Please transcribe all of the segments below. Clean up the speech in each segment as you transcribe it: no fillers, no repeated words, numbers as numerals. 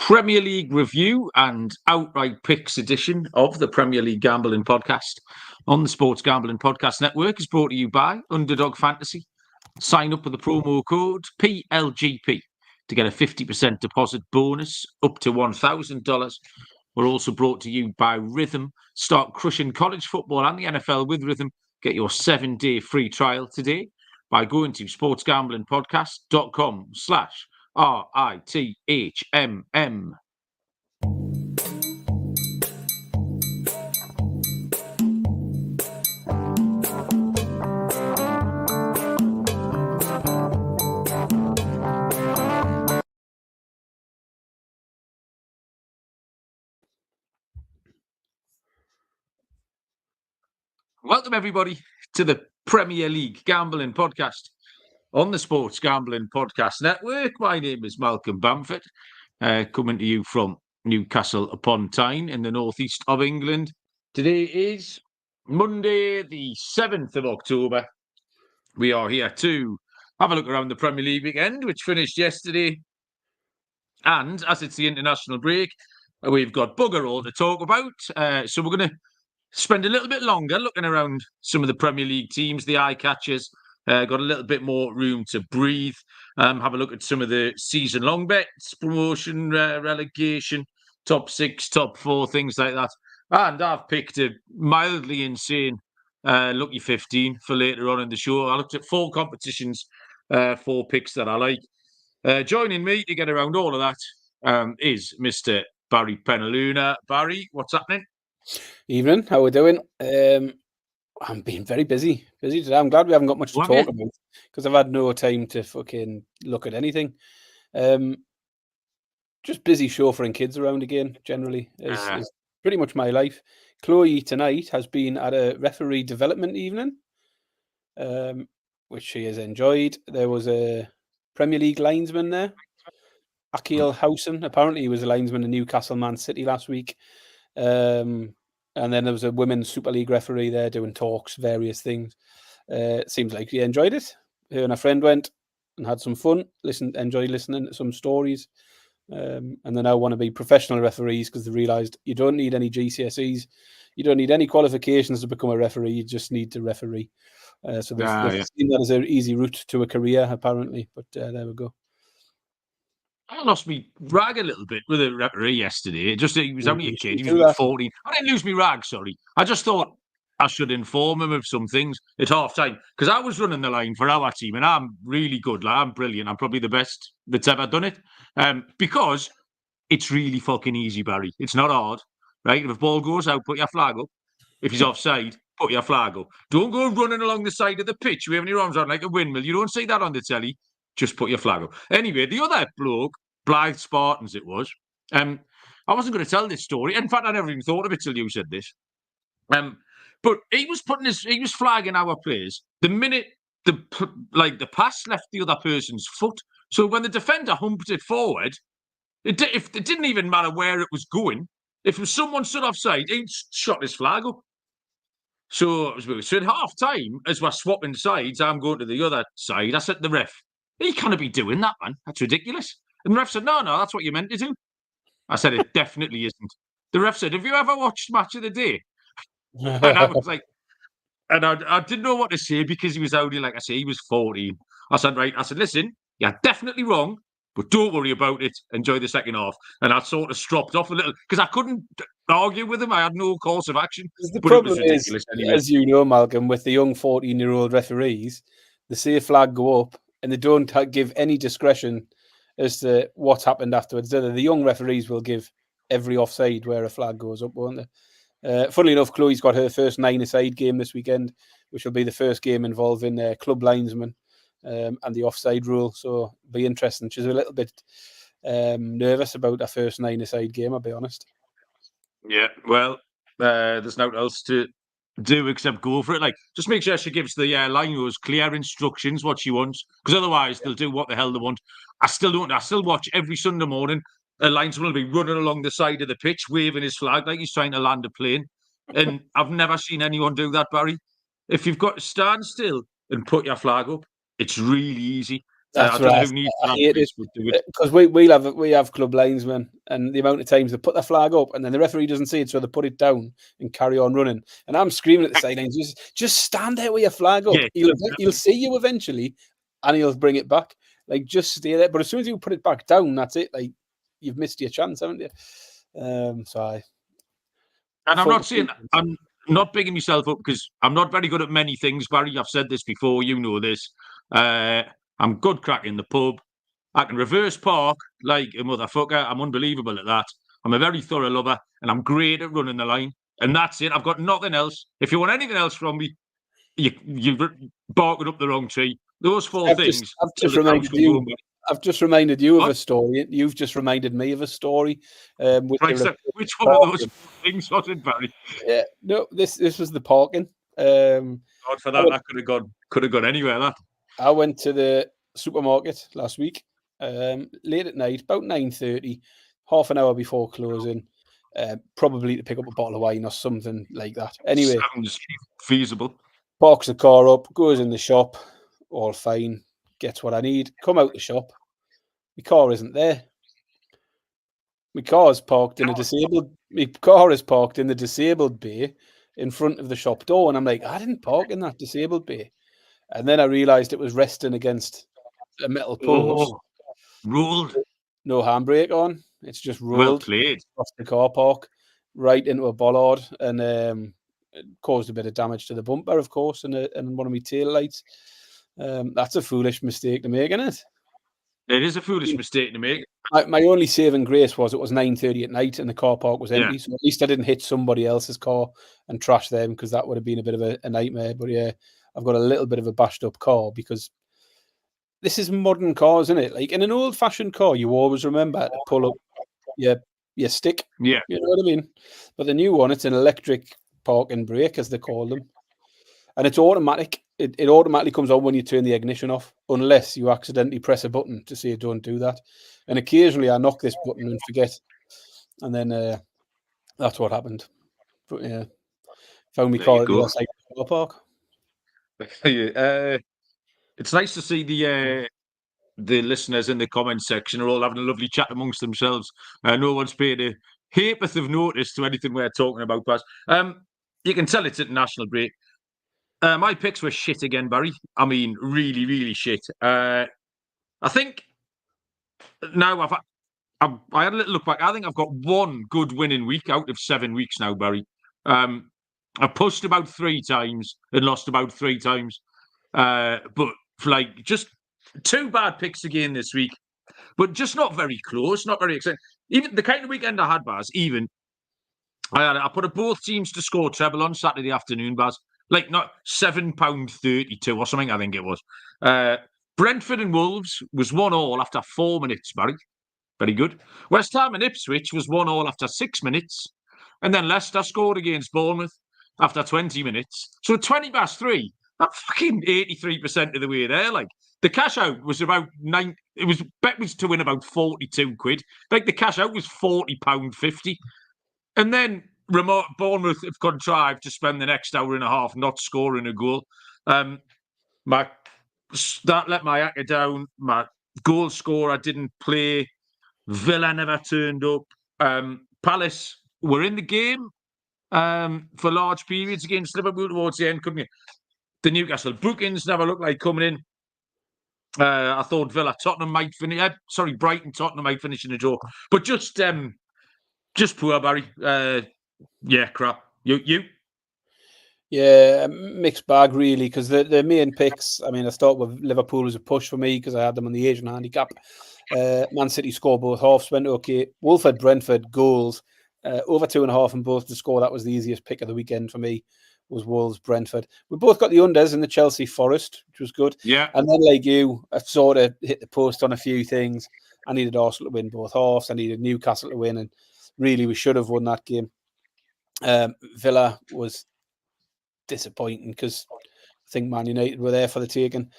Premier League review and outright picks edition of the Premier League Gambling Podcast on the Sports Gambling Podcast Network is brought to you by Underdog Fantasy. Sign up with the promo code PLGP to get a 50% deposit bonus up to $1,000. We're also brought to you by Rhythm. Start crushing college football and the NFL with Rhythm. Get your 7-day free trial today by going to sportsgamblingpodcast.com/RITHMM. Welcome, everybody, to the Premier League Gambling Podcast on the Sports Gambling Podcast Network. My name is Malcolm Bamford, coming to you from Newcastle upon Tyne in the northeast of England. Today is Monday, the 7th of October. We are here to have a look around the Premier League weekend, which finished yesterday. And as it's the international break, we've got bugger all to talk about. So we're going to spend a little bit longer looking around some of the Premier League teams, the eye catchers. Got a little bit more room to breathe. Have a look at some of the season-long bets, promotion, relegation, top 6, top 4, things like that. And I've picked a mildly insane lucky 15 for later on in the show. I looked at 4 competitions, 4 picks that I like. Joining me to get around all of that is Mr. Barry Penaluna. Barry, what's happening? Evening, how we doing? I'm being very busy today. I'm glad we haven't got much to talk about because I've had no time to fucking look at anything. Just busy chauffeuring kids around again. Generally, is pretty much my life. Chloe tonight has been at a referee development evening, which she has enjoyed. There was a Premier League linesman there, Akil Housen. Apparently, he was a linesman in Newcastle Man City last week. And then there was a women's Super League referee there doing talks, various things. Seems like she enjoyed it. Her and a friend went and had some fun, enjoyed listening to some stories. And they now want to be professional referees because they realised you don't need any GCSEs. You don't need any qualifications to become a referee. You just need to referee. So they've seen that as an easy route to a career, apparently. But there we go. I lost me rag a little bit with a referee yesterday. He was only a kid. He was like 14. I didn't lose me rag, sorry. I just thought I should inform him of some things at half time because I was running the line for our team and I'm really good. Like, I'm brilliant. I'm probably the best that's ever done it because it's really fucking easy, Barry. It's not hard, right? If a ball goes out, put your flag up. If he's offside, put your flag up. Don't go running along the side of the pitch waving your arms around like a windmill. You don't see that on the telly. Just put your flag up. Anyway, the other bloke, Blythe Spartans it was. I wasn't going to tell this story. In fact, I never even thought of it till you said this. But he was flagging our players the minute the pass left the other person's foot. So when the defender humped it forward, it didn't even matter where it was going. If it was someone stood offside, he shot his flag up. So at half time, as we're swapping sides, I'm going to the other side. I said to the ref, he can't be doing that, man. That's ridiculous. And the ref said, no, that's what you meant to do. I said, it definitely isn't. The ref said, have you ever watched Match of the Day? And I was like, and I didn't know what to say because he was only, like I say, he was 14. I said, right. I said, listen, you're definitely wrong, but don't worry about it. Enjoy the second half. And I sort of stropped off a little because I couldn't argue with him. I had no course of action. The problem is, anyway. As you know, Malcolm, with the young 14-year-old referees, they see a flag go up and they don't give any discretion as to what's happened afterwards. The young referees will give every offside where a flag goes up, won't they? Funnily enough, Chloe's got her first 9-a-side game this weekend, which will be the first game involving club linesman and the offside rule. So it'll be interesting. She's a little bit nervous about her first 9-a-side game, I'll be honest. Yeah, well, there's nothing else to do except go for it. Like, just make sure she gives the lineos clear instructions what she wants, because otherwise they'll do what the hell they want. I still watch every Sunday morning. A linesman will be running along the side of the pitch, waving his flag like he's trying to land a plane. And I've never seen anyone do that, Barry. If you've got to stand still and put your flag up, it's really easy. That's I don't know right. who needs I that hate it but do it. because we have club linesmen, and the amount of times they put the flag up and then the referee doesn't see it, so they put it down and carry on running. And I'm screaming at the sidelines, just stand there with your flag up. Yeah, He'll see you eventually, and he'll bring it back. Like, just stay there. But as soon as you put it back down, that's it. Like, you've missed your chance, haven't you? And I'm not saying I'm not bigging myself up because I'm not very good at many things, Barry. I've said this before, you know this. I'm good cracking the pub. I can reverse park like a motherfucker. I'm unbelievable at that. I'm a very thorough lover, and I'm great at running the line. And that's it. I've got nothing else. If you want anything else from me, you're barking up the wrong tree. Those four things. I've just reminded you. I've just reminded you of a story. You've just reminded me of a story. Which one of those things was it, Barry? Yeah, no, this was the parking. God, for that, that could have gone anywhere. That I went to the supermarket last week, late at night, about 9:30, half an hour before closing, probably to pick up a bottle of wine or something like that. Anyway, sounds feasible. Parks the car up, goes in the shop, all fine, gets what I need, come out the shop. My car isn't there. My car is parked in a disabled. My car is parked in the disabled bay in front of the shop door, and I'm like, I didn't park in that disabled bay. And then I realised it was resting against a metal post. Rolled. No handbrake on. It's just rolled. Well played. Across the car park, right into a bollard, and it caused a bit of damage to the bumper, of course, and one of my tail lights. That's a foolish mistake to make, isn't it? It is a foolish mistake to make. My only saving grace was it was 9:30 at night and the car park was empty. Yeah. So at least I didn't hit somebody else's car and trash them, because that would have been a bit of a nightmare. But yeah, I've got a little bit of a bashed up car because this is modern cars, isn't it? Like in an old fashioned car, you always remember to pull up your stick. Yeah. You know what I mean? But the new one, it's an electric parking brake, as they call them. And it's automatic. It automatically comes on when you turn the ignition off, unless you accidentally press a button to say don't do that. And occasionally I knock this button and forget. And then that's what happened. But yeah, found me car at the other side of the car park. It's nice to see the listeners in the comment section are all having a lovely chat amongst themselves. No one's paid a ha'porth of notice to anything we're talking about, Baz. You can tell it's international break. My picks were shit again, Barry. I mean, really, really shit. I think now I had a little look back. I think I've got one good winning week out of 7 weeks now, Barry. I pushed about 3 times and lost about 3 times. But like just 2 bad picks again this week, but just not very close, not very exciting. Even the kind of weekend I had, Baz, even I put both teams to score treble on Saturday afternoon, Baz. Like not £7.32 or something, I think it was. Brentford and Wolves was 1-1 after 4 minutes, Barry. Very good. West Ham and Ipswich was 1-1 after 6 minutes. And then Leicester scored against Bournemouth after 20 minutes. So 3:20, that fucking 83% of the way there. Like the cash out was about bet was to win about 42 quid. Like the cash out was £40.50. And then Bournemouth have contrived to spend the next hour and a half not scoring a goal. That let my actor down. My goal scorer didn't play. Villa never turned up. Palace were in the game for large periods against Liverpool towards the end, couldn't you? The Newcastle bookings never looked like coming in. I thought Tottenham might finish. Brighton, Tottenham might finish in a draw, but just poor, Barry. Yeah, crap. You? Yeah, mixed bag really, because the main picks. I mean, I thought with Liverpool was a push for me because I had them on the Asian handicap. Man City score both halves, went okay. Wolford, Brentford goals over 2.5 in both to score. That was the easiest pick of the weekend for me. Was Wolves, Brentford. We both got the unders in the Chelsea Forest, which was good. Yeah. And then, like you, I sort of hit the post on a few things. I needed Arsenal to win both halves. I needed Newcastle to win, and really we should have won that game. Villa was disappointing because I think Man United were there for the taking.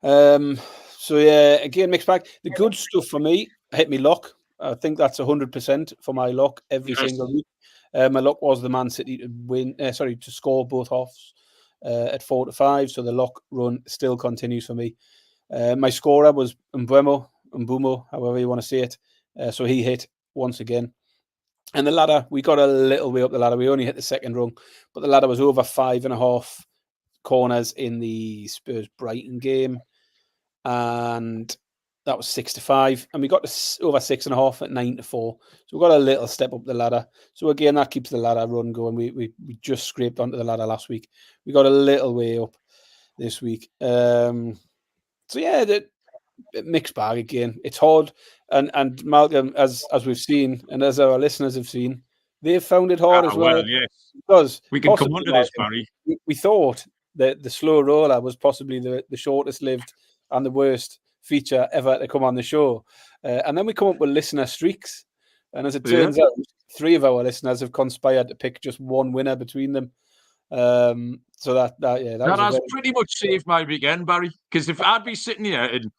So yeah, again, mixed bag. The good stuff for me, I hit me lock. I think that's 100% for my lock every single week. My lock was the Man City to win. To score both halves at 4-5. So the lock run still continues for me. My scorer was Mbumo, however you want to say it. So he hit once again. And the ladder, we got a little way up the ladder. We only hit the second rung, but the ladder was over 5.5 corners in the Spurs-Brighton game. And that was 6-5. And we got to over 6.5 at 9-4. So we got a little step up the ladder. So again, that keeps the ladder run going. We just scraped onto the ladder last week. We got a little way up this week. So yeah, mixed bag again. It's hard, and Malcolm, as we've seen, and as our listeners have seen, they've found it hard as well. Yes, because we can come on to this, Barry. We thought that the slow roller was possibly the shortest lived and the worst feature ever to come on the show, and then we come up with listener streaks, and as it turns out, 3 of our listeners have conspired to pick just one winner between them. So that has pretty much saved my weekend, Barry. Because if I'd be sitting here and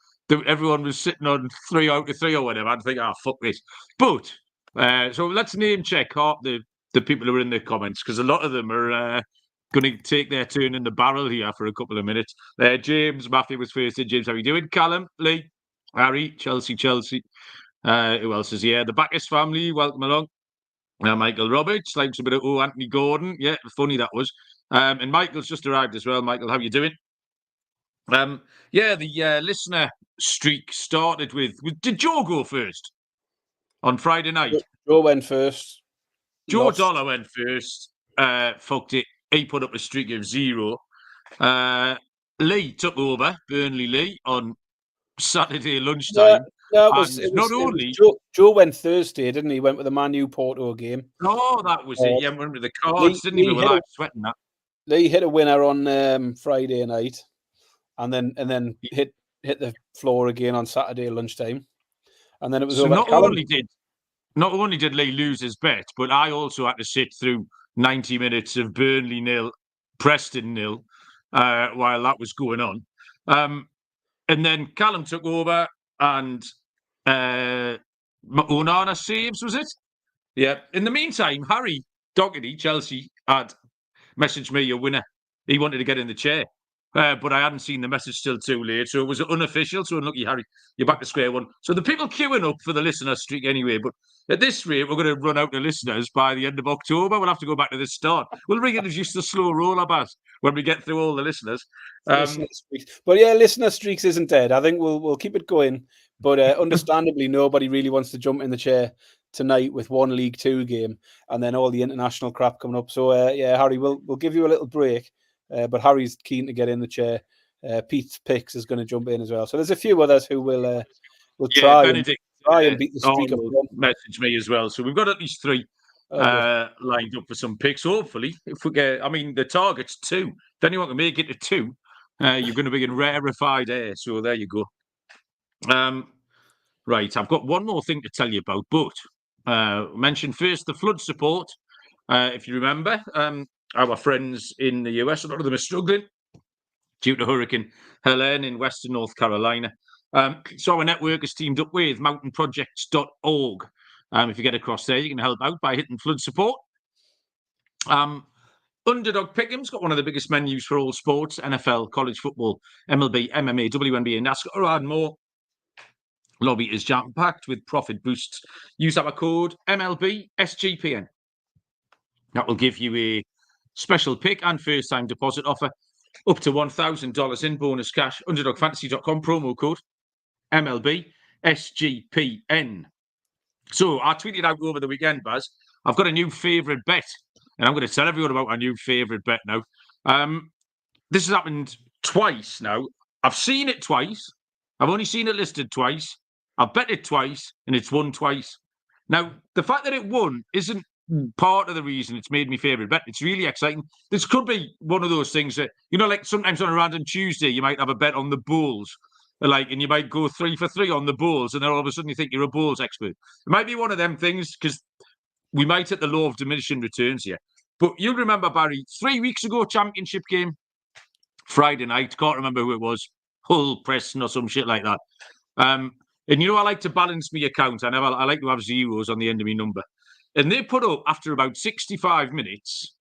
everyone was sitting on 3 out of 3 or whatever, I'd think, fuck this. But so let's name check the people who are in the comments, because a lot of them are going to take their turn in the barrel here for a couple of minutes. James Matthew was first in. James, how are you doing? Callum, Lee, Harry, Chelsea. Who else is here? The Backus family, welcome along. Michael Roberts, likes a bit of Anthony Gordon. Yeah, funny that was. And Michael's just arrived as well. Michael, how you doing? The listener streak started with... Did Joe go first on Friday night? Joe went first. Joe Dollar went first. Fucked it. He put up a streak of 0. Lee took over, Burnley Lee, on Saturday lunchtime. Joe went Thursday, didn't he? Went with the Man U Porto game. Oh, that was it. Yeah, remember the cards, didn't he? We were like sweating that. Lee hit a winner on Friday night, and then hit the floor again on Saturday lunchtime, and then it was over. Not only did Lee lose his bet, but I also had to sit through 90 minutes of Burnley 0, Preston 0, while that was going on. And then Callum took over, and Onana saves, was it? Yeah. In the meantime, Harry Doherty, Chelsea, had messaged me a winner. He wanted to get in the chair, but I hadn't seen the message till too late, so it was unofficial. So unlucky, Harry. You're back to square one. So the people queuing up for the listener streak anyway, but at this rate, we're going to run out of listeners by the end of October. We'll have to go back to the start. We'll reintroduce the slow roller bass when we get through all the listeners. But yeah, listener streaks isn't dead. I think we'll keep it going. But understandably, nobody really wants to jump in the chair tonight with one League 2 game and then all the international crap coming up. So Harry, we'll give you a little break. But Harry's keen to get in the chair. Pete's Picks is going to jump in as well. So there's a few others who will try and beat the streak up. Message me as well. So we've got at least 3 lined up for some picks. Hopefully, if we get, the target's 2. If anyone can make it to 2, you're going to be in rarefied air. So there you go. Right, I've got one more thing to tell you about, but mention first the flood support. If you remember, our friends in the US, a lot of them are struggling due to Hurricane Helene in Western North Carolina. So our network has teamed up with mountainprojects.org. If you get across there, you can help out by hitting flood support. Underdog Pick'em's got one of the biggest menus for all sports: NFL, college football, MLB, MMA, WNBA, NASCAR, and more. Lobby is jam-packed with profit boosts. Use our code MLB SGPN. That will give you a special pick and first-time deposit offer up to $1,000 in bonus cash. UnderdogFantasy.com, promo code MLB SGPN. So I tweeted out over the weekend, Baz, I've got a new favourite bet, and I'm going to tell everyone about my new favourite bet now. This has happened twice now. I've seen it twice. I've only seen it listed twice. I've bet it twice, and it's won twice. Now, the fact that it won isn't part of the reason it's made me favourite bet. It's really exciting. This could be one of those things that, like sometimes on a random Tuesday, you might have a bet on the Bulls, and you might go 3 for 3 on the Bulls, and then all of a sudden you think you're a Bulls expert. It might be one of them things, because we might hit the law of diminishing returns here. But you'll remember, Barry, 3 weeks ago, championship game, Friday night, can't remember who it was, Hull, Preston, or some shit like that. And I like to balance my account. I like to have zeros on the end of my number. And they put up, after about 65 minutes,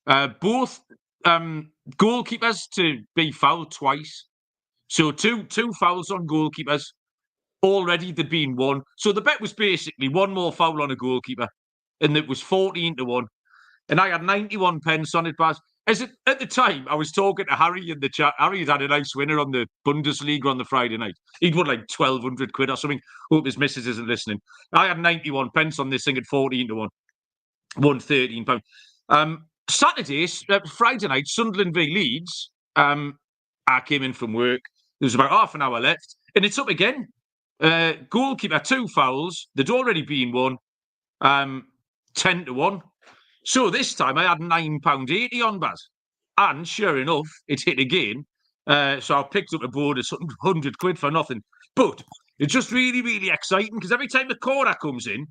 both goalkeepers to be fouled twice. So two fouls on goalkeepers. Already there'd been one. So the bet was basically one more foul on a goalkeeper, and it was 14-1. And I had 91 pence on it, Baz. At the time, I was talking to Harry in the chat. Harry had a nice winner on the Bundesliga on the Friday night. He'd won like 1,200 quid or something. Hope his missus isn't listening. I had 91 pence on this thing at 14-1. Won £13. Saturday, Friday night, Sunderland v Leeds. I came in from work. There was about half an hour left, and it's up again. Goalkeeper, 2 fouls. There'd already been one. 10-1. So this time I had £9.80 on, Baz. And sure enough, it hit again. So I picked up a board of 100 quid for nothing. But it's just really, really exciting because every time the corner comes in,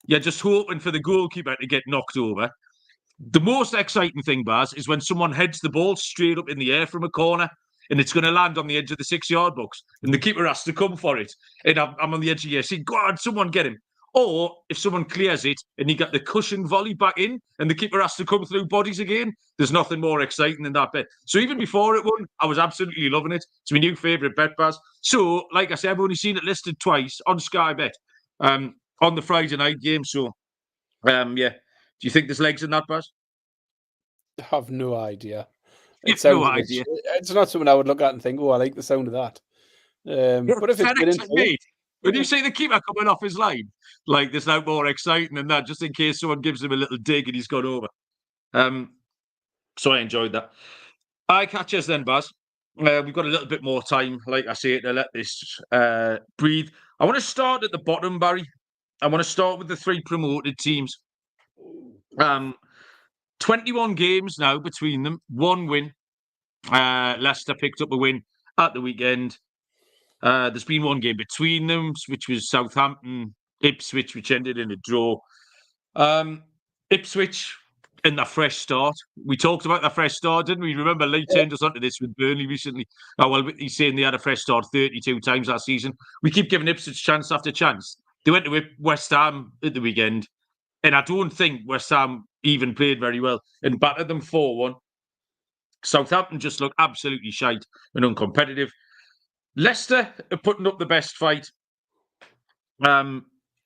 you're just hoping for the goalkeeper to get knocked over. The most exciting thing, Baz, is when someone heads the ball straight up in the air from a corner and it's going to land on the edge of the 6-yard box and the keeper has to come for it. And I'm on the edge of your seat. Go on, someone get him. Or if someone clears it and you get the cushion volley back in and the keeper has to come through bodies again, there's nothing more exciting than that bet. So even before it won, I was absolutely loving it. It's my new favourite bet, Baz. So, like I said, I've only seen it listed twice on Sky Bet on the Friday night game. So, yeah. Do you think there's legs in that, Baz? I have no idea. It's no idea. It's not something I would look at and think, oh, I like the sound of that. But if it's mate, when you see the keeper coming off his line, like there's no more exciting than that, just in case someone gives him a little dig and he's gone over. So I enjoyed that. Eye catchers then, Baz. We've got a little bit more time, like I say, to let this breathe. I want to start at the bottom, Barry. I want to start with the 3 promoted teams. 21 games now between them, 1 win. Leicester picked up a win at the weekend. There's been 1 game between them, which was Southampton, Ipswich, which ended in a draw. Ipswich in their fresh start. We talked about their fresh start, didn't we? Remember, Lee turned us onto this with Burnley recently. Oh, well, he's saying they had a fresh start 32 times that season. We keep giving Ipswich chance after chance. They went to West Ham at the weekend, and I don't think West Ham even played very well and battered them 4-1. Southampton just looked absolutely shite and uncompetitive. Leicester are putting up the best fight. But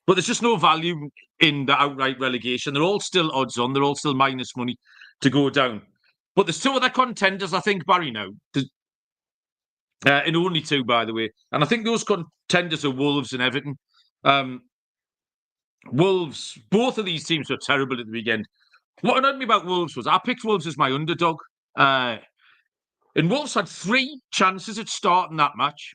there's just no value in the outright relegation. They're all still odds on. They're all still minus money to go down. But there's 2 other contenders, I think, Barry, now. And only 2, by the way. And I think those contenders are Wolves and Everton. Wolves, both of these teams were terrible at the weekend. What annoyed me about Wolves was I picked Wolves as my underdog. And Wolves had 3 chances at starting that match.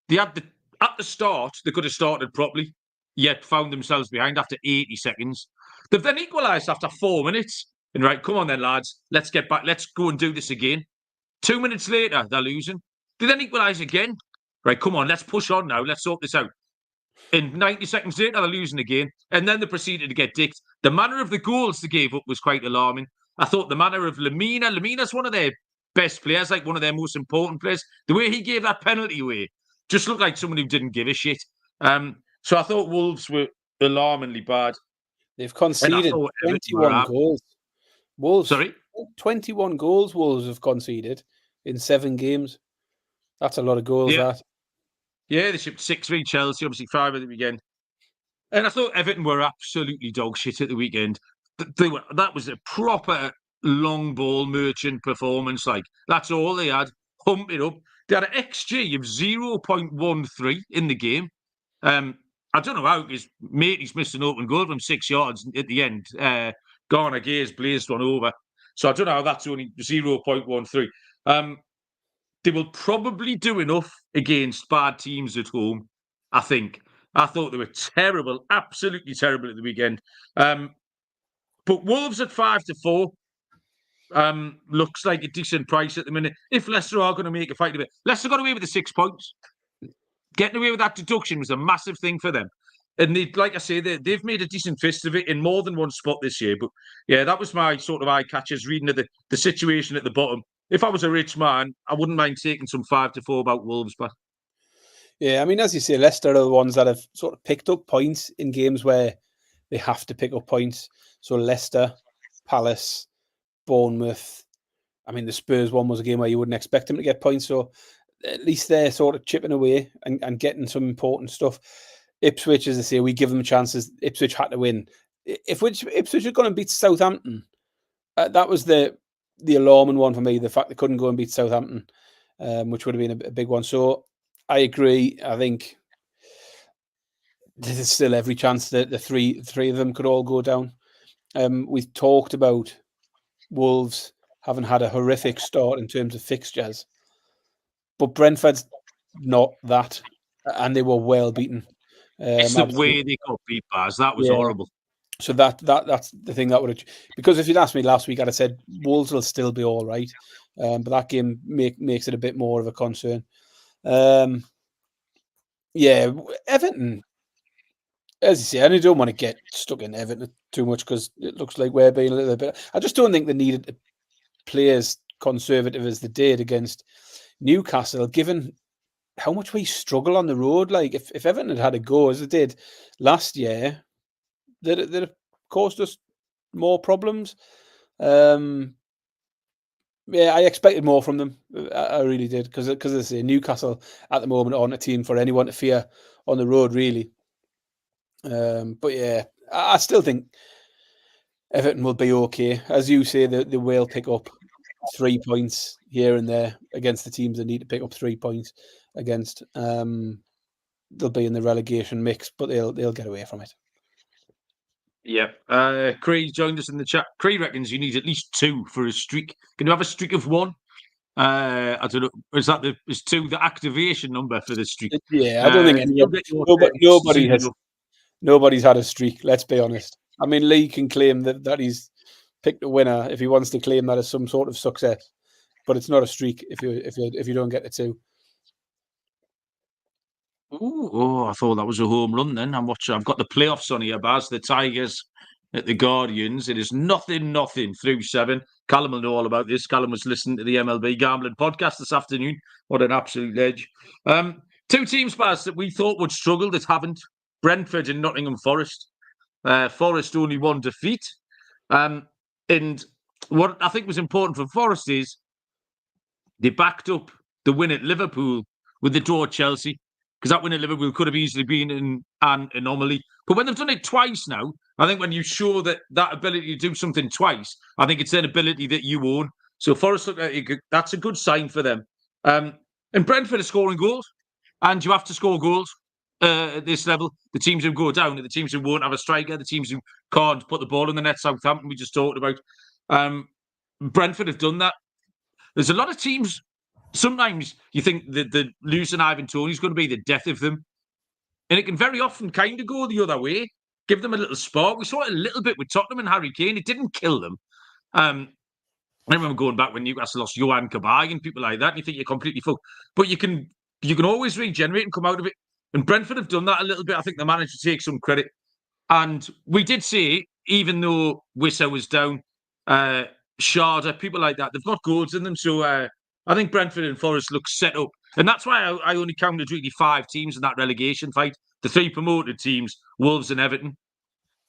They had at the start, they could have started properly, yet found themselves behind after 80 seconds. They've then equalised after 4 minutes. And right, come on then, lads, let's get back. Let's go and do this again. 2 minutes later, they're losing. They then equalise again. Right, come on, let's push on now. Let's sort this out. And 90 seconds later, they're losing again. And then they proceeded to get dicked. The manner of the goals they gave up was quite alarming. I thought the manner of Lemina's one of their best players, like one of their most important players. The way he gave that penalty away just looked like someone who didn't give a shit. So I thought Wolves were alarmingly bad. They've conceded 21 goals. Wolves, sorry? 21 goals Wolves have conceded in 7 games. That's a lot of goals, that. Yeah, they shipped 6 v Chelsea, obviously 5 at the weekend. And I thought Everton were absolutely dog shit at the weekend. That was a proper long ball merchant performance. Like, that's all they had. Hump it up. They had an XG of 0.13 in the game. I don't know how his he's missed an open goal from 6 yards at the end. Garner Gay's blazed one over. So I don't know how that's only 0.13. They will probably do enough against bad teams at home, I think. I thought they were terrible, absolutely terrible at the weekend. But Wolves at 5-4 looks like a decent price at the minute. If Leicester are going to make a fight of it, Leicester got away with the 6 points. Getting away with that deduction was a massive thing for them. And like I say, they've made a decent fist of it in more than one spot this year. But yeah, that was my sort of eye catchers reading of the situation at the bottom. If I was a rich man, I wouldn't mind taking some 5-4 about Wolves, but yeah, I mean, as you say, Leicester are the ones that have sort of picked up points in games where they have to pick up points. So Leicester, Palace, Bournemouth. I mean, the Spurs one was a game where you wouldn't expect them to get points. So at least they're sort of chipping away and getting some important stuff. Ipswich, as I say, we give them chances. Ipswich had to win. If Ipswich had gone and beat Southampton, that was the alarming one for me. The fact they couldn't go and beat Southampton, which would have been a big one. So I agree. I think there's still every chance that the three of them could all go down. We've talked about Wolves having had a horrific start in terms of fixtures, but Brentford's not that, and they were well beaten. It's the way they got beat, Baz. That was horrible. So that's the thing that would have, because if you'd asked me last week, I'd have said Wolves will still be all right, but that game makes it a bit more of a concern. Everton, as you say, I don't want to get stuck in Everton too much because it looks like we're being a little bit. I just don't think they needed to play as conservative as they did against Newcastle, given how much we struggle on the road. Like if Everton had a go as they did last year, they'd have caused us more problems. I expected more from them. I really did, because I say Newcastle at the moment aren't a team for anyone to fear on the road, really. But yeah, I still think Everton will be okay. As you say, they will pick up 3 points here and there against the teams that need to pick up 3 points against. They'll be in the relegation mix, but they'll get away from it. Yeah. Cree joined us in the chat. Cree reckons you need at least 2 for a streak. Can you have a streak of 1? I don't know. Is 2 the activation number for the streak? Yeah, I don't think nobody's had a streak. Let's be honest. I mean, Lee can claim that he's picked a winner if he wants to claim that as some sort of success, but it's not a streak if you don't get the 2. I thought that was a home run then. I've got the playoffs on here, Baz. The Tigers at the Guardians. It is nothing through 7. Callum will know all about this. Callum was listening to the MLB Gambling podcast this afternoon. What an absolute edge. 2 teams, Baz, that we thought would struggle that haven't. Brentford and Nottingham Forest. Forest only 1 defeat. And what I think was important for Forest is they backed up the win at Liverpool with the draw at Chelsea, because that win at Liverpool could have easily been an anomaly. But when they've done it twice now, I think when you show that ability to do something twice, I think it's an ability that you own. So Forest, that's a good sign for them. And Brentford are scoring goals, and you have to score goals at this level. The teams who go down are the teams who won't have a striker, the teams who can't put the ball in the net. Southampton, we just talked about. Brentford have done that. There's a lot of teams. Sometimes you think that the losing Ivan Toney is going to be the death of them. And it can very often kind of go the other way, give them a little spark. We saw it a little bit with Tottenham and Harry Kane. It didn't kill them. I remember going back when Newcastle lost Johan Kabay and people like that, and you think you're completely fucked. But you can always regenerate and come out of it. And Brentford have done that a little bit. I think they managed to take some credit. And we did see, even though Wissa was down, Sharda, people like that, they've got goals in them. So I think Brentford and Forest look set up. And that's why I only counted really 5 teams in that relegation fight. The 3 promoted teams, Wolves and Everton.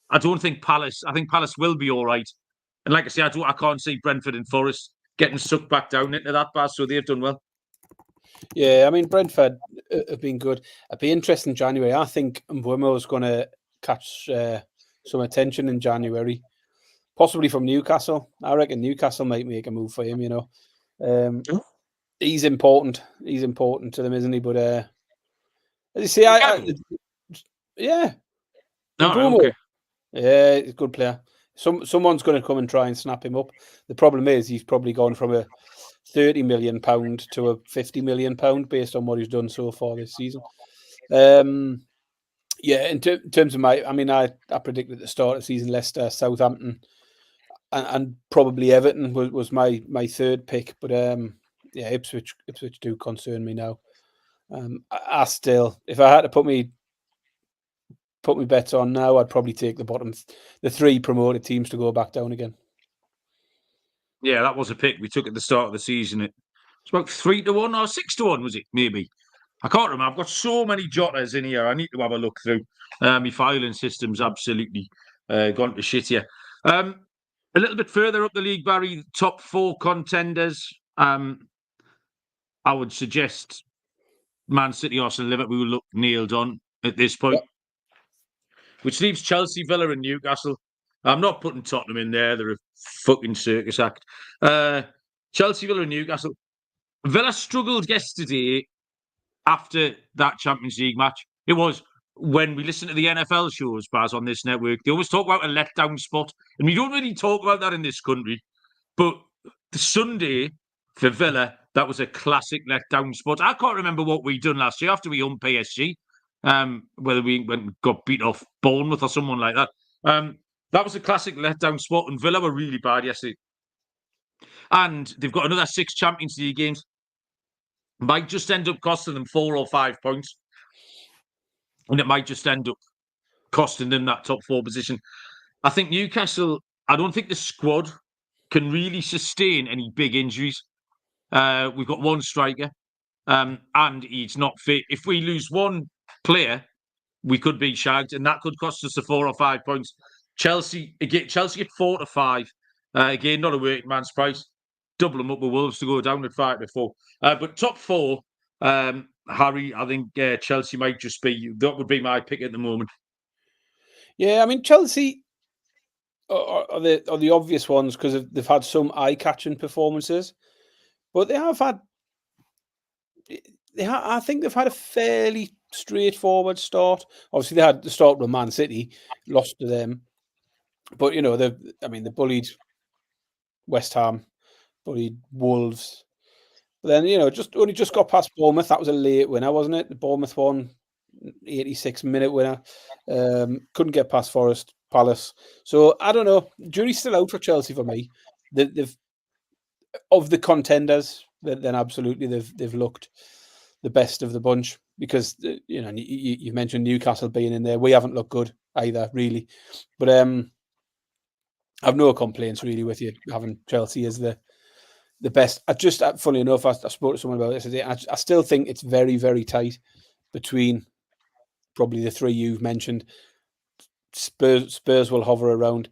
I don't think Palace. I think Palace will be all right. And like I say, I can't see Brentford and Forest getting sucked back down into that bad. So they've done well. Yeah, I mean, Brentford have been good. It'd be interesting in January. I think Mbeumo's going to catch some attention in January, possibly from Newcastle. I reckon Newcastle might make a move for him, He's important. He's important to them, isn't he? But as you say, yeah. Okay. Yeah, he's a good player. Someone's going to come and try and snap him up. The problem is he's probably gone from a £30 million to a £50 million based on what he's done so far this season. In terms of I predicted at the start of the season Leicester, Southampton, and probably Everton was my 3rd pick. But Ipswich do concern me now. I still, if I had to put me bets on now, I'd probably take the 3 promoted teams to go back down again. Yeah, that was a pick we took at the start of the season. It's about 3-1 or 6-1, was it? Maybe. I can't remember. I've got so many jotters in here. I need to have a look through. My filing system's absolutely gone to shit here. A little bit further up the league, Barry, top 4 contenders. I would suggest Man City, Arsenal, Liverpool look nailed on at this point. Which leaves Chelsea, Villa, and Newcastle. I'm not putting Tottenham in there. They're a fucking circus act. Chelsea, Villa, and Newcastle. Villa struggled yesterday after that Champions League match. It was when we listen to the NFL shows, Baz, on this network. They always talk about a letdown spot. And we don't really talk about that in this country. But the Sunday for Villa, that was a classic letdown spot. I can't remember what we done last year after we won PSG. Whether we got beat off Bournemouth or someone like that. That was a classic letdown spot, and Villa were really bad yesterday. And they've got another 6 Champions League games. Might just end up costing them 4 or 5 points. And it might just end up costing them that top 4 position. I think Newcastle, I don't think the squad can really sustain any big injuries. We've got one striker, and he's not fit. If we lose one player, we could be shagged, and that could cost us the 4 or 5 points. Chelsea at 4 to 5. Again, not a working man's price. Double them up with Wolves to go down at 5 to 4. But top 4, Harry, I think Chelsea might just be, that would be my pick at the moment. Yeah, I mean, Chelsea are the obvious ones because they've had some eye-catching performances, but they have had, I think they've had a fairly straightforward start. Obviously, they had the start with Man City, lost to them, but you know, they bullied West Ham, bullied Wolves. But then, you know, only just got past Bournemouth. That was a late winner, wasn't it? The Bournemouth one, 86-minute winner. Couldn't get past Forest Palace. So I don't know. Jury's still out for Chelsea for me. They've of the contenders, then absolutely they've looked the best of the bunch because you know you mentioned Newcastle being in there. We haven't looked good either, really. But I've no complaints really with you having Chelsea as the best. I just, funny enough, I spoke to someone about this today. I still think it's very, very tight between probably the 3 you've mentioned. Spurs will hover around.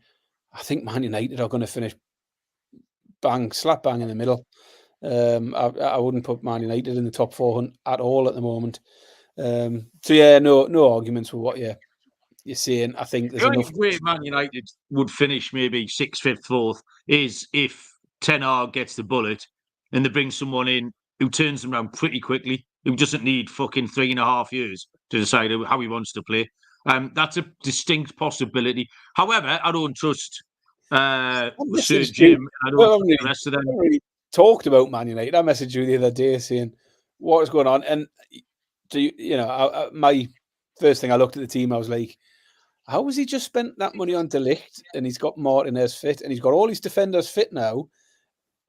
I think Man United are going to finish slap bang in the middle. I wouldn't put Man United in the top 4 at all at the moment. So yeah, no arguments with what you're saying. I think there's enough. The only way Man United would finish maybe 6th, 5th, 4th is if Ten Hag gets the bullet and they bring someone in who turns them around pretty quickly, who doesn't need fucking 3.5 years to decide how he wants to play. That's a distinct possibility. However, I don't trust Sir Jim. I don't trust the rest of them. I really talked about Man United. I messaged you the other day saying what is going on, and my first thing I looked at the team, I was like, how has he just spent that money on De Ligt and he's got Martinez fit and he's got all his defenders fit now,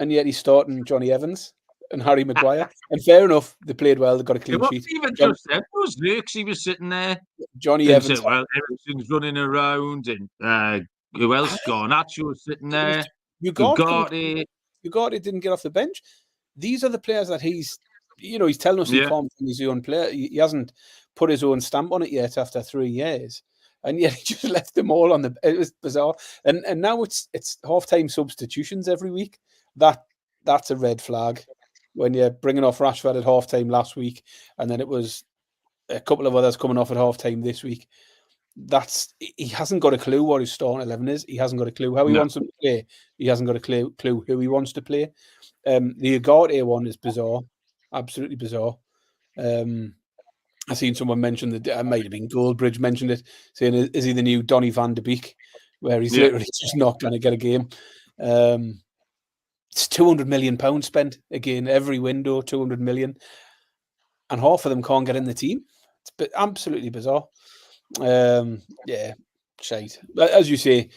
and yet he's starting Johnny Evans and Harry Maguire. And fair enough, they played well, they got a clean sheet. Even just them, those Lurks, he was sitting there. Johnny Evans. Well, Ericson's running around, and who else? Garnacho was sitting there. Ugarte didn't get off the bench. These are the players that he's telling us he can't be his own player. He hasn't put his own stamp on it yet after 3 years. And yet he just left them all on it was bizarre. And now it's half-time substitutions every week. That's a red flag when you're bringing off Rashford at half-time last week, and then it was a couple of others coming off at half-time this week. He hasn't got a clue what his starting 11 is. He hasn't got a clue how he wants them to play. He hasn't got a clue who he wants to play. The Ugarte one is bizarre, absolutely bizarre. I seen someone mention that it might have been Goldbridge mentioned it, saying, "Is he the new Donny van de Beek, where he's literally just not going to get a game?" It's £200 million spent again every window, 200 million, and half of them can't get in the team. It's absolutely bizarre. Yeah, shite. But as you say,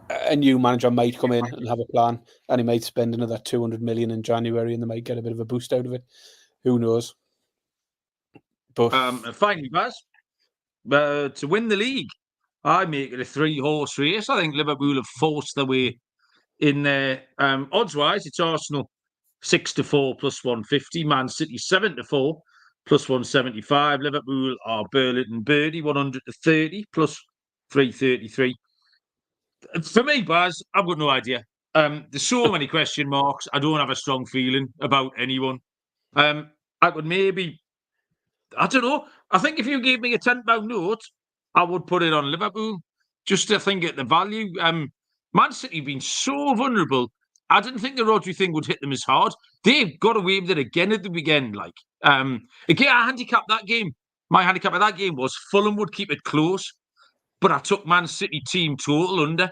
a new manager might come in and have a plan, and he might spend another 200 million in January, and they might get a bit of a boost out of it. Who knows? But finally, Baz, to win the league, I make it a 3-horse race. I think Liverpool have forced their way in there. Odds-wise, it's Arsenal 6-4 plus 150, Man City 7-4 plus 175. Liverpool are Burlington Birdie 100-30 plus 333. For me, Baz, I've got no idea. There's so many question marks. I don't have a strong feeling about anyone. I would maybe, I don't know. I think if you gave me a £10 note, I would put it on Liverpool just to think at the value. Man City been so vulnerable. I didn't think the Rodri thing would hit them as hard. They've got away with it again at the weekend. Again, I handicapped that game. My handicap of that game was Fulham would keep it close, but I took Man City team total under.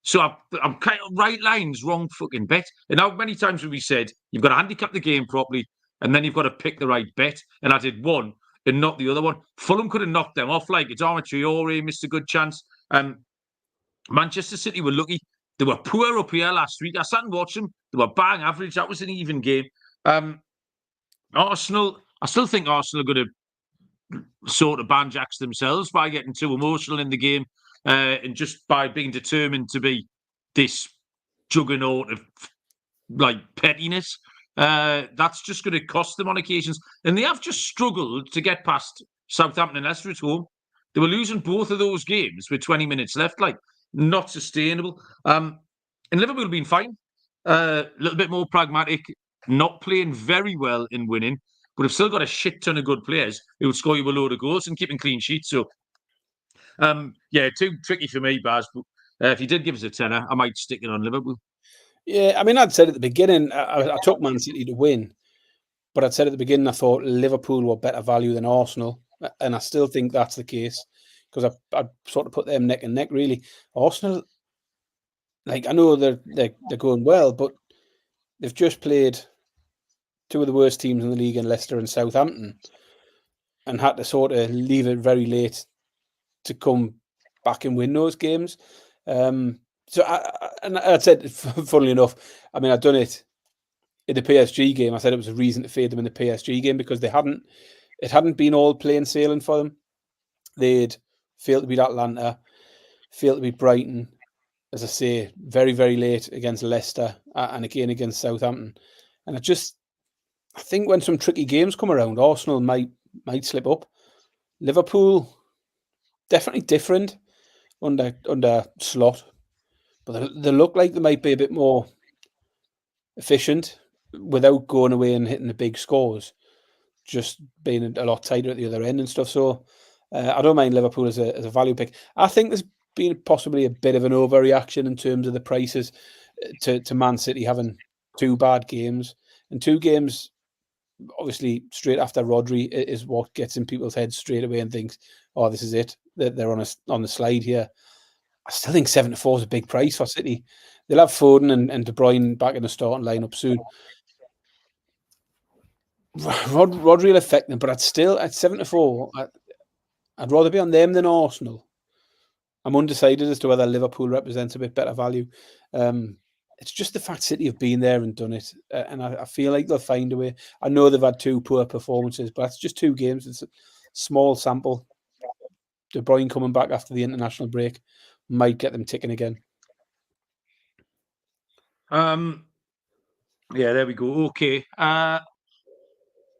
So I'm kind of right lines, wrong fucking bet. And how many times have we said you've got to handicap the game properly and then you've got to pick the right bet? And I did one and not the other one. Fulham could have knocked them off like it's Traore missed a good chance. Manchester City were lucky. They were poor up here last week. I sat and watched them. They were bang average. That was an even game. Arsenal, I still think Arsenal are going to sort of banjacks themselves by getting too emotional in the game and just by being determined to be this juggernaut of like pettiness. That's just going to cost them on occasions. And they have just struggled to get past Southampton and Leicester at home. They were losing both of those games with 20 minutes left, like not sustainable. And Liverpool have been fine, a little bit more pragmatic, not playing very well in winning, but have still got a shit ton of good players who would score you a load of goals and keeping clean sheets. So, too tricky for me, Baz. But if you did give us a tenner, I might stick it on Liverpool. Yeah, I mean, I'd said at the beginning, I took Man City to win, but I'd said at the beginning, I thought Liverpool were better value than Arsenal, and I still think that's the case because I'd sort of put them neck and neck, really. Arsenal, like, I know they're going well, but they've just played two of the worst teams in the league in Leicester and Southampton and had to sort of leave it very late to come back and win those games. So I said, funnily enough, I mean, I'd done it in the PSG game. I said it was a reason to fade them in the PSG game because it hadn't been all plain sailing for them. They'd failed to beat Atlanta, failed to beat Brighton, as I say, very, very late against Leicester and again against Southampton. And I think when some tricky games come around, Arsenal might slip up. Liverpool, definitely different under Slot, but they look like they might be a bit more efficient without going away and hitting the big scores, just being a lot tighter at the other end and stuff. So I don't mind Liverpool as a value pick. I think there's been possibly a bit of an overreaction in terms of the prices to Man City having two bad games. And two games, obviously, straight after Rodri is what gets in people's heads straight away and thinks, oh, this is it. They're on the slide here. I still think 7-4 is a big price for City. They'll have Foden and De Bruyne back in the starting lineup soon. Rodri will affect them, but at 7-4, I'd rather be on them than Arsenal. I'm undecided as to whether Liverpool represents a bit better value. It's just the fact City have been there and done it, and I feel like they'll find a way. I know they've had two poor performances, but it's just two games. It's a small sample. De Bruyne coming back after the international break might get them ticking again. Yeah, there we go. Okay. I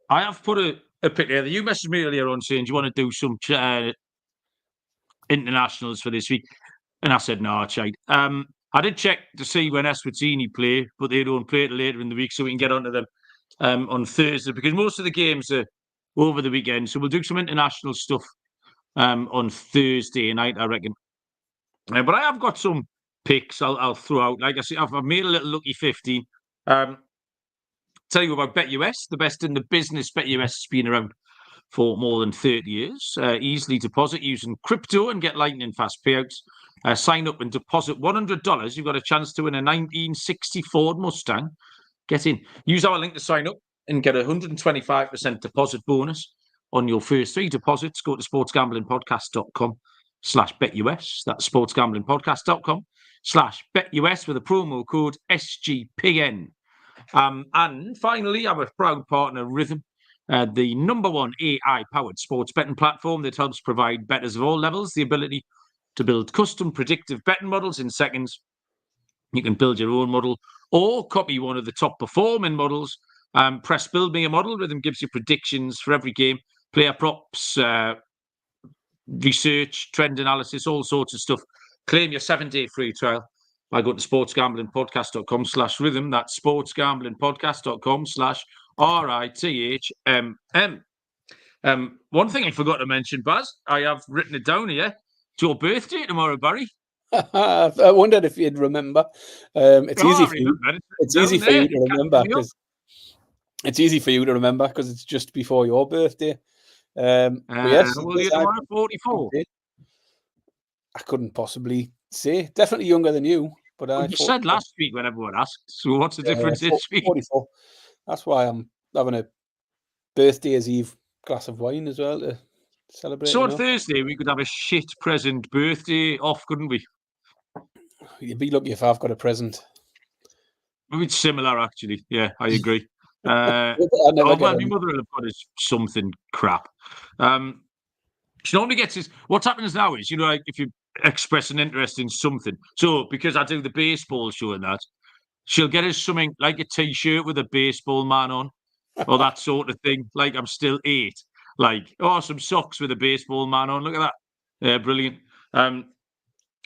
have put a pick there. You messaged me earlier on saying, do you want to do some internationals for this week? And I said, no, Chide. I did check to see when Eswatini play, but they don't play it later in the week, so we can get onto them on Thursday, because most of the games are over the weekend. So we'll do some international stuff on Thursday night, I reckon. But I have got some picks I'll throw out. Like I said, I've made a little lucky 15. Tell you about BetUS, the best in the business. BetUS has been around for more than 30 years. Easily deposit using crypto and get lightning fast payouts. Sign up and deposit $100. You've got a chance to win a 1960 Ford Mustang. Get in. Use our link to sign up and get a 125% deposit bonus on your first 3 deposits. Go to sportsgamblingpodcast.com/BetUS. That's sportsgamblingpodcast.com/BetUS with a promo code SGPN. And finally, I'm a proud partner of Rhythm, the #1 AI-powered sports betting platform that helps provide bettors of all levels the ability to build custom predictive betting models in seconds. You can build your own model or copy one of the top performing models. Press build me a model. Rhythm gives you predictions for every game, player props, research, trend analysis, all sorts of stuff. Claim your 7-day free trial by going to sportsgamblingpodcast.com/rhythm. That's sportsgamblingpodcast.com/ RITHMM. One thing I forgot to mention, Baz, I have written it down here. It's your birthday tomorrow, Barry. I wondered if you'd remember. It's easy for you. It's easy for you to remember because it's just before your birthday. Yes, well, you're tomorrow 44. I couldn't possibly say. Definitely younger than you, but you said last week when everyone asked. So what's the difference this week? 44. That's why I'm having a birthday's Eve glass of wine as well to celebrate. So on Thursday we could have a shit present birthday off, couldn't we? You'd be lucky if I've got a present. It's similar, actually. Yeah, I agree. My mother will have got us something crap. She normally gets his. What happens now is, like if you express an interest in something. So because I do the baseball show and that, she'll get us something like a T-shirt with a baseball man on, or that sort of thing. Like I'm still 8. Like, some socks with a baseball man on. Look at that. Yeah, brilliant.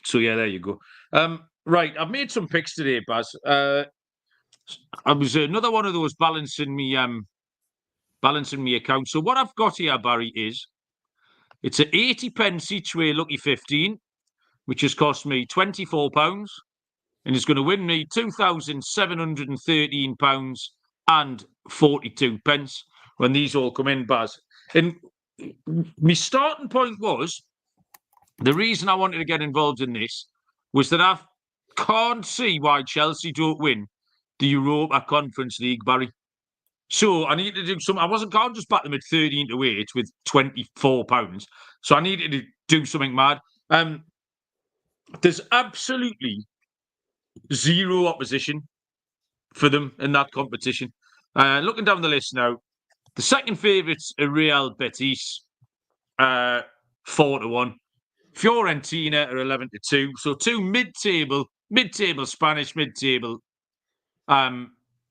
So yeah, there you go. Right, I've made some picks today, Baz. I was another one of those balancing me account. So what I've got here, Barry, is it's an 80 pence each way lucky 15, which has cost me £24, and it's going to win me £2,713 and 42 pence when these all come in, Baz. And my starting point was the reason I wanted to get involved in this was that I can't see why Chelsea don't win the Europa Conference League, Barry. So I need to do some. Can't just back them at 13-8 with £24. So I needed to do something mad. There's absolutely zero opposition for them in that competition. Looking down the list now, the second favourites are Real Betis, 4-1. Fiorentina are 11-2. So two mid-table Spanish, mid-table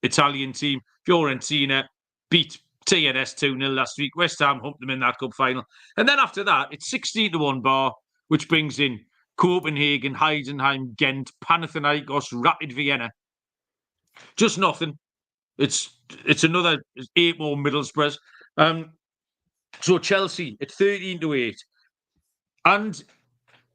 Italian team. Fiorentina beat TNS 2-0 last week. West Ham humped them in that cup final. And then after that, it's 16-1 bar, which brings in Copenhagen, Heidenheim, Ghent, Panathinaikos, Rapid Vienna. Just nothing. It's another 8 more Middlesbroughs. So Chelsea at 13-8. And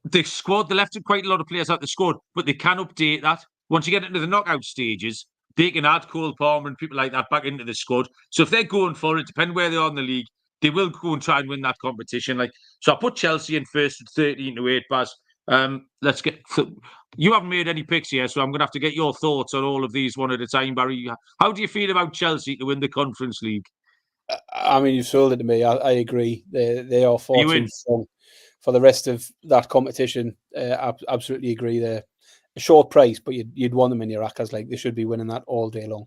the squad, they left quite a lot of players out the squad, but they can update that. Once you get into the knockout stages, they can add Cole Palmer and people like that back into the squad. So if they're going for it, depending where they are in the league, they will go and try and win that competition. So I put Chelsea in first at 13-8, Baz. Let's get. You haven't made any picks yet, so I'm going to have to get your thoughts on all of these one at a time, Barry. How do you feel about Chelsea to win the Conference League? I mean, you sold it to me. I agree. They are far too strong for the rest of that competition. Absolutely agree. They're a short price, but you'd want them in your rackers. Like they should be winning that all day long.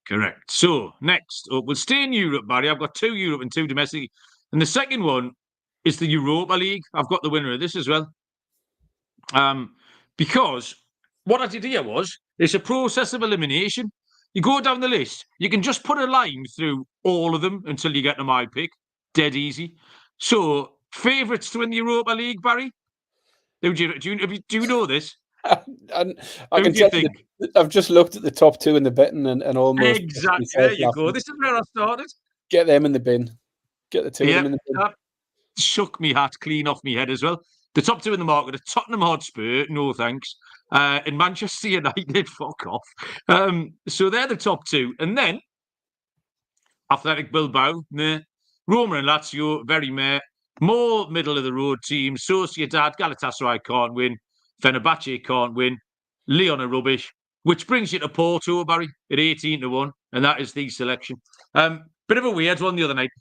Correct. So next up, we'll stay in Europe, Barry. I've got 2 Europe and 2 domestic, and the second one is the Europa League. I've got the winner of this as well. Because what I did here was it's a process of elimination. You go down the list, you can just put a line through all of them until you get to my pick. Dead easy. So, favourites to win the Europa League, Barry? Do you know this? I can tell you, I've just looked at the top 2 in the betting and almost. Exactly. There you go. This is where I started. Get them in the bin. Get the 2 of them in the bin. That shook me hat clean off my head as well. The top 2 in the market are Tottenham Hotspur, no thanks, and Manchester United, fuck off. So they're the top 2. And then Athletic Bilbao, meh. Roma and Lazio, very meh. More middle-of-the-road teams. Sociedad, Galatasaray can't win. Fenerbahce can't win. Lyon are rubbish. Which brings you to Porto, Barry, at 18-1, and that is the selection. Bit of a weird one the other night.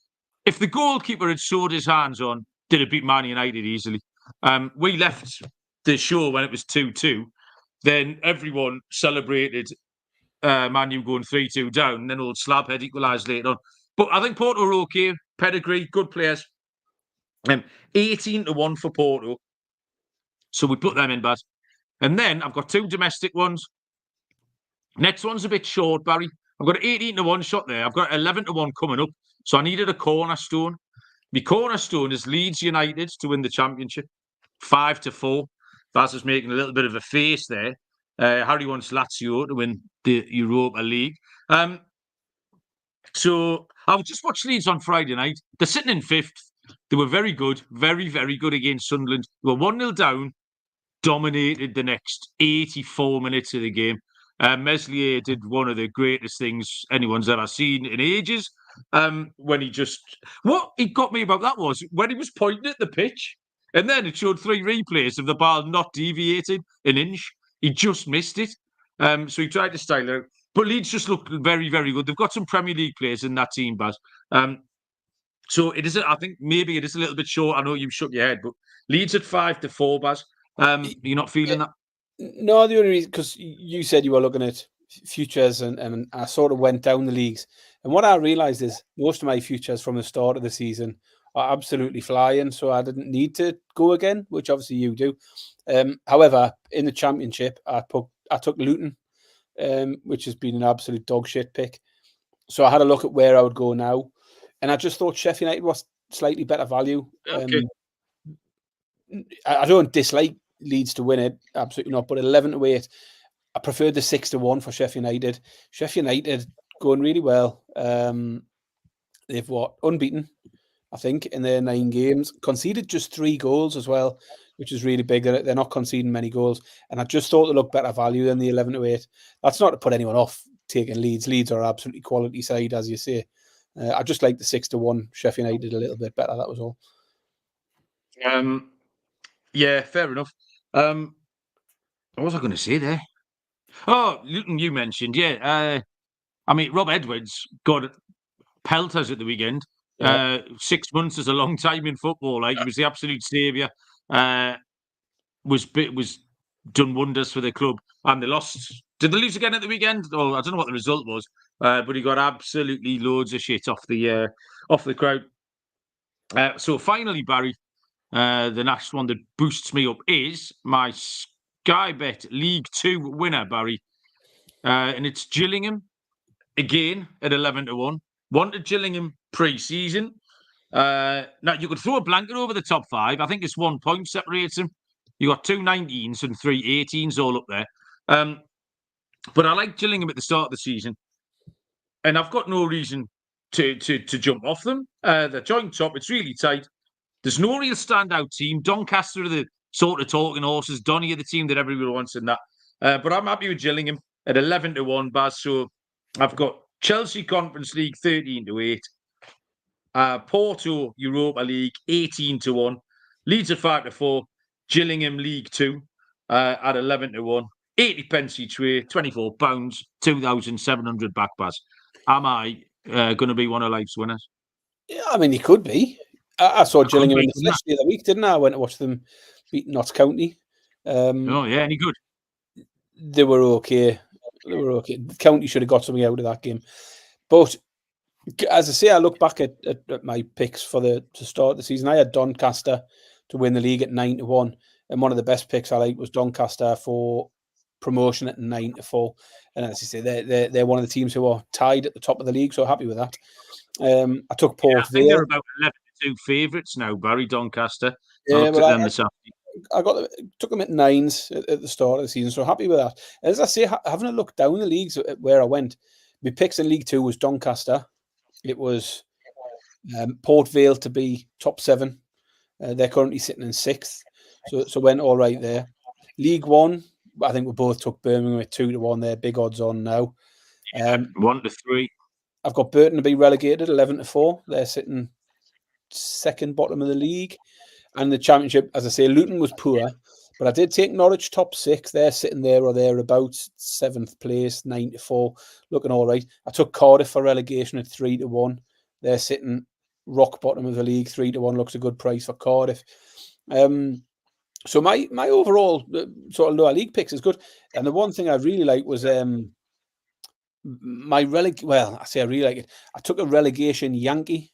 If the goalkeeper had sewed his hands on, did it beat Man United easily? We left the show when it was 2-2. Then everyone celebrated Man U going 3-2 down, and then old Slabhead equalised later on. But I think Porto are okay. Pedigree, good players. 18-1 for Porto. So we put them in, Baz. And then I've got 2 domestic ones. Next one's a bit short, Barry. I've got an 18-1 shot there. I've got 11-1 coming up. So I needed a cornerstone. My cornerstone is Leeds United to win the championship. 5-4. Baz is making a little bit of a face there. Harry wants Lazio to win the Europa League. So I just watched Leeds on Friday night. They're sitting in 5th. They were very good, very, very good against Sunderland. They were 1-0 down, dominated the next 84 minutes of the game. Meslier did one of the greatest things anyone's ever seen in ages. When what he got me about that was when he was pointing at the pitch, and then it showed 3 replays of the ball not deviated an inch. He just missed it. So he tried to style it. But Leeds just looked very, very good. They've got some Premier League players in that team, Baz. So it is. I think maybe it is a little bit short. I know you shook your head, but Leeds at 5-4, Baz. You're not feeling that? No, the only reason, because you said you were looking at futures, and I sort of went down the leagues. And what I realised is most of my futures from the start of the season are absolutely flying, so I didn't need to go again, which obviously you do. However, in the Championship, I took Luton, which has been an absolute dog shit pick. So I had a look at where I would go now, and I just thought Sheffield United was slightly better value. Okay. I don't dislike Leeds to win it, absolutely not. But 11-8, I preferred the 6-1 for Sheffield United. Sheffield United going really well. They've unbeaten, I think, in their 9 games. Conceded just 3 goals as well, which is really big. They're not conceding many goals, and I just thought they looked better value than the 11-8. That's not to put anyone off taking Leeds. Leeds are absolutely quality side, as you say. I just like the 6-1 Sheffield United a little bit better. That was all. Yeah, fair enough. What was I going to say there? Oh, Luton, you mentioned, yeah. I mean, Rob Edwards got pelters at the weekend. Yeah. 6 months is a long time in football. Like, he was the absolute saviour. Was done wonders for the club, and they lost. Did they lose again at the weekend? Oh, I don't know what the result was, but he got absolutely loads of shit off the crowd. So finally, Barry, the next one that boosts me up is my Sky Bet League 2 winner, Barry. And it's Gillingham, again, at 11-1. Wanted Gillingham pre-season. Now, you could throw a blanket over the top 5. I think it's 1 point separates them. You got 2 19s and 3 18s all up there. But I like Gillingham at the start of the season. And I've got no reason to jump off them. They're joint top. It's really tight. There's no real standout team. Doncaster are the sort of talking horses. Donny are the team that everyone wants in that. But I'm happy with Gillingham at 11-1, Baz. So I've got Chelsea Conference League 13-8. Porto Europa League 18-1. Leeds at 5-4. Gillingham League 2 at 11-1. 80 pence each way, £24, 2,700 back, Baz. Am I going to be one of life's winners? Yeah, I mean, he could be. I saw Gillingham in the flesh the other week, didn't I? I went to watch them beat Notts County. Oh, yeah, any good? They were okay. The County should have got something out of that game. But as I say, I look back at my picks for to start the season. I had Doncaster to win the league at 9-1. And one of the best picks I liked was Doncaster for promotion at 9-4. And as you say, they're one of the teams who are tied at the top of the league. So happy with that. I took Port I think they're about 11-2 favourites now, Barry Doncaster. Yeah, I looked at them this afternoon. I took them at 9s at the start of the season, so happy with that. As I say, having a look down the leagues where I went, my picks in League 2 was Doncaster. It was Port Vale to be top 7. They're currently sitting in 6th, so went all right there. League 1, I think we both took Birmingham at 2-1. They're big odds on now. 1-3. I've got Burton to be relegated 11-4. They're sitting second bottom of the league. And the Championship, as I say, Luton was poor, but I did take Norwich top 6. They're sitting there or thereabouts, 7th place, 9-4, looking all right. I took Cardiff for relegation at 3-1. They're sitting rock bottom of the league, 3-1 looks a good price for Cardiff. So my overall sort of lower league picks is good. And the one thing I really like was my I say I really like it. I took a relegation Yankee,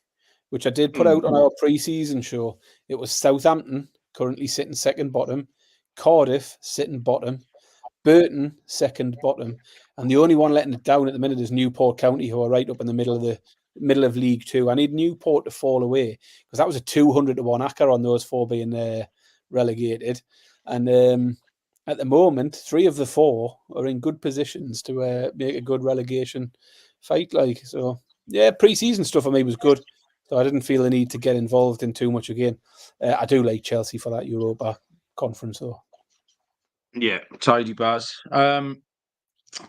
which I did put out on our pre-season show. It was Southampton, currently sitting second bottom, Cardiff sitting bottom, Burton second bottom, and the only one letting it down at the minute is Newport County, who are right up in the middle of League 2. I need Newport to fall away because that was a 200-1 acca on those 4 being relegated. And at the moment, 3 of the 4 are in good positions to make a good relegation fight. So Yeah, pre-season stuff for me was good, so I didn't feel the need to get involved in too much again. I do like Chelsea for that Europa conference, though. Yeah, tidy bars. Don't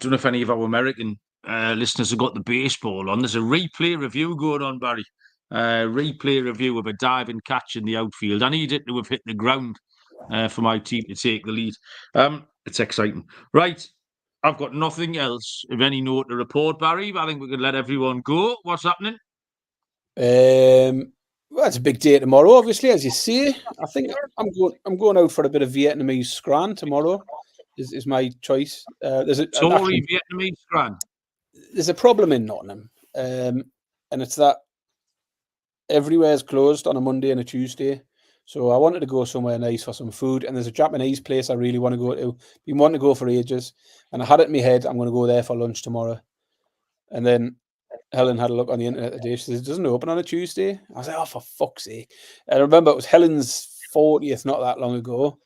know if any of our American listeners have got the baseball on. There's a replay review going on, Barry. Replay review of a diving catch in the outfield. I need it to have hit the ground for my team to take the lead. It's exciting. Right, I've got nothing else of any note to report, Barry. I think we can let everyone go. What's happening? Well, it's a big day tomorrow, obviously, as you say. I think I'm going out for a bit of Vietnamese scran tomorrow. Is my choice. There's Tory Vietnamese scran. There's a problem in Nottingham, and it's that everywhere's closed on a Monday and a Tuesday. So I wanted to go somewhere nice for some food, and there's a Japanese place I really want to go to. Been wanting to go for ages, and I had it in my head I'm going to go there for lunch tomorrow. And then Helen had a look on the internet today. She says it doesn't open on a Tuesday. I was like, oh, for fuck's sake! And I remember it was Helen's 40th not that long ago,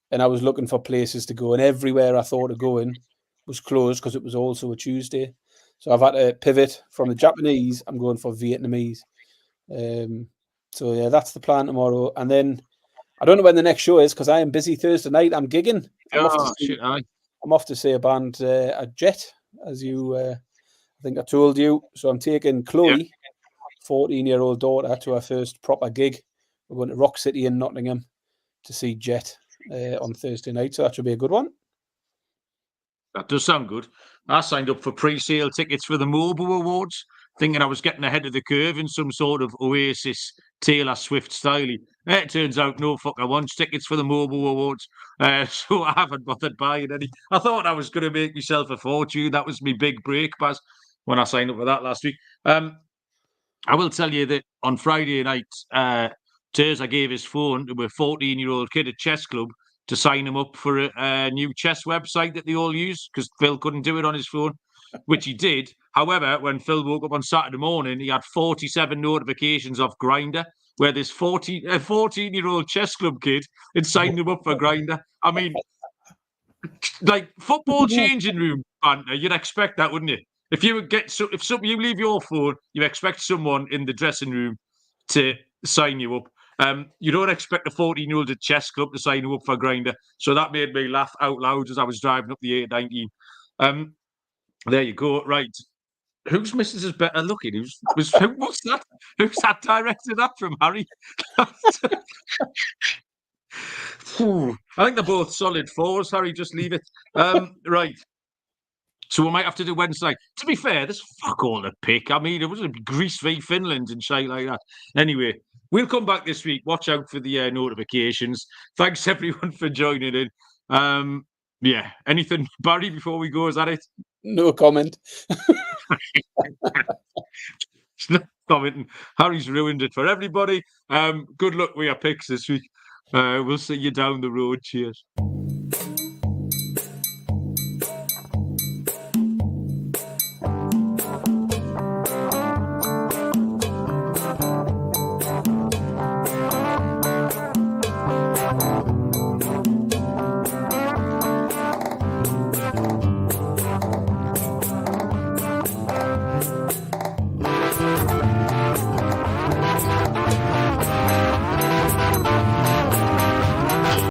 and I was looking for places to go, and everywhere I thought of going was closed because it was also a Tuesday. So I've had to pivot from the Japanese. I'm going for Vietnamese. So yeah, that's the plan tomorrow. And then I don't know when the next show is because I am busy Thursday night. I'm gigging. I'm off to see a band at Jet, as you I think I told you. So I'm taking Chloe, 14-year-old daughter, to her first proper gig. We're going to Rock City in Nottingham to see Jet on Thursday night. So that should be a good one. That does sound good. I signed up for pre-sale tickets for the Mobo Awards, thinking I was getting ahead of the curve in some sort of Oasis Taylor Swift style. It turns out no fucker wants tickets for the Mobo Awards, so I haven't bothered buying any. I thought I was going to make myself a fortune. That was my big break, Baz, when I signed up for that last week. I will tell you that on Friday night, Terza gave his phone to a 14-year-old kid at chess club to sign him up for a new chess website that they all use because Phil couldn't do it on his phone, which he did. However, when Phil woke up on Saturday morning, he had 47 notifications off Grindr, where this 14-year-old chess club kid had signed him up for Grindr. I mean, like football changing room banter, you'd expect that, wouldn't you? If you you leave your phone, you expect someone in the dressing room to sign you up. You don't expect a 14-year-old at chess club to sign you up for Grindr. So that made me laugh out loud as I was driving up the A19. There you go. Right. Whose missus is better looking? What's that? Who's that directed at from, Harry? I think they're both solid fours, Harry. Just leave it. Right. So we might have to do Wednesday. To be fair, there's fuck all to pick. I mean, it was Greece v Finland and shit like that. Anyway, we'll come back this week. Watch out for the notifications. Thanks everyone for joining in. Yeah. Anything, Barry, before we go? Is that it? No comment. No commenting. Harry's ruined it for everybody. Good luck with your picks this week. We'll see you down the road. Cheers.